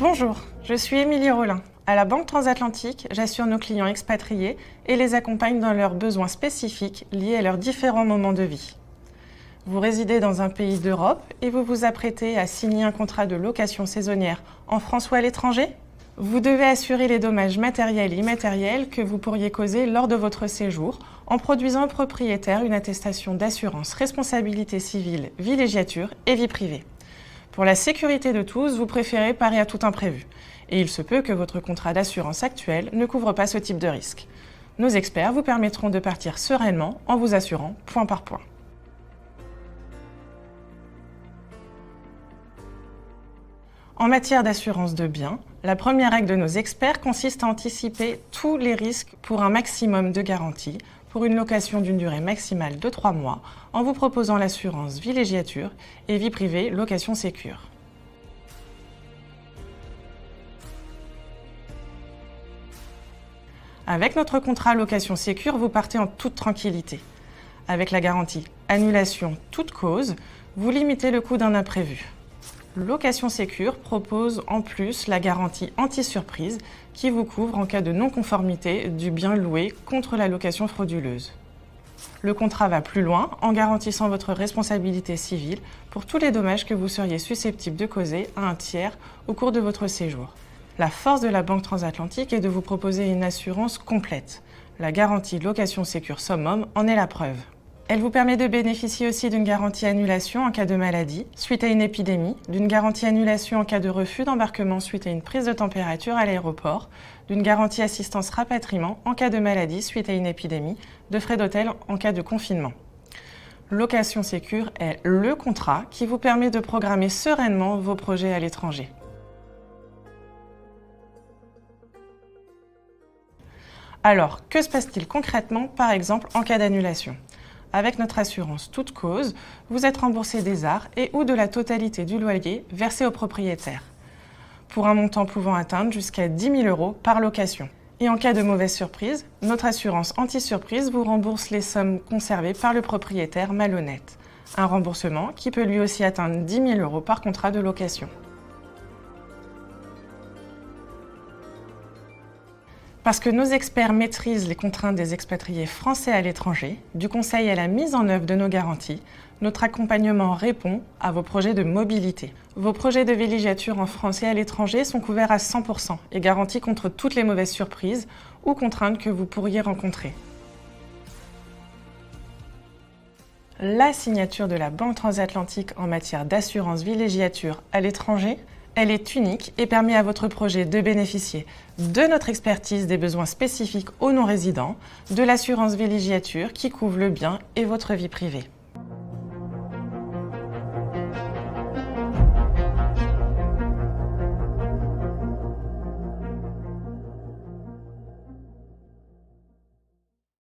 Bonjour, je suis Émilie Rollin. À la Banque Transatlantique, j'assure nos clients expatriés et les accompagne dans leurs besoins spécifiques liés à leurs différents moments de vie. Vous résidez dans un pays d'Europe et vous vous apprêtez à signer un contrat de location saisonnière en France ou à l'étranger? Vous devez assurer les dommages matériels et immatériels que vous pourriez causer lors de votre séjour en produisant au propriétaire une attestation d'assurance responsabilité civile, villégiature et vie privée. Pour la sécurité de tous, vous préférez parer à tout imprévu. Et il se peut que votre contrat d'assurance actuel ne couvre pas ce type de risque. Nos experts vous permettront de partir sereinement en vous assurant point par point. En matière d'assurance de biens, la première règle de nos experts consiste à anticiper tous les risques pour un maximum de garantie pour une location d'une durée maximale de 3 mois en vous proposant l'assurance villégiature et vie privée location sécure. Avec notre contrat location sécure, vous partez en toute tranquillité. Avec la garantie annulation toute cause, vous limitez le coût d'un imprévu. Location Sécure propose en plus la garantie anti-surprise qui vous couvre en cas de non-conformité du bien loué contre la location frauduleuse. Le contrat va plus loin en garantissant votre responsabilité civile pour tous les dommages que vous seriez susceptible de causer à un tiers au cours de votre séjour. La force de la Banque Transatlantique est de vous proposer une assurance complète. La garantie Location Sécure Summum en est la preuve. Elle vous permet de bénéficier aussi d'une garantie annulation en cas de maladie suite à une épidémie, d'une garantie annulation en cas de refus d'embarquement suite à une prise de température à l'aéroport, d'une garantie assistance rapatriement en cas de maladie suite à une épidémie, de frais d'hôtel en cas de confinement. Location Sécure est le contrat qui vous permet de programmer sereinement vos projets à l'étranger. Alors, que se passe-t-il concrètement, par exemple, en cas d'annulation ? Avec notre assurance toute cause, vous êtes remboursé des arts et ou de la totalité du loyer versé au propriétaire, pour un montant pouvant atteindre jusqu'à 10 000 € par location. Et en cas de mauvaise surprise, notre assurance anti-surprise vous rembourse les sommes conservées par le propriétaire malhonnête. Un remboursement qui peut lui aussi atteindre 10 000 € par contrat de location. Parce que nos experts maîtrisent les contraintes des expatriés français à l'étranger, du conseil à la mise en œuvre de nos garanties, notre accompagnement répond à vos projets de mobilité. Vos projets de villégiature en France et à l'étranger sont couverts à 100% et garantis contre toutes les mauvaises surprises ou contraintes que vous pourriez rencontrer. La signature de la Banque Transatlantique en matière d'assurance villégiature à l'étranger, elle est unique et permet à votre projet de bénéficier de notre expertise des besoins spécifiques aux non-résidents, de l'assurance villégiature qui couvre le bien et votre vie privée.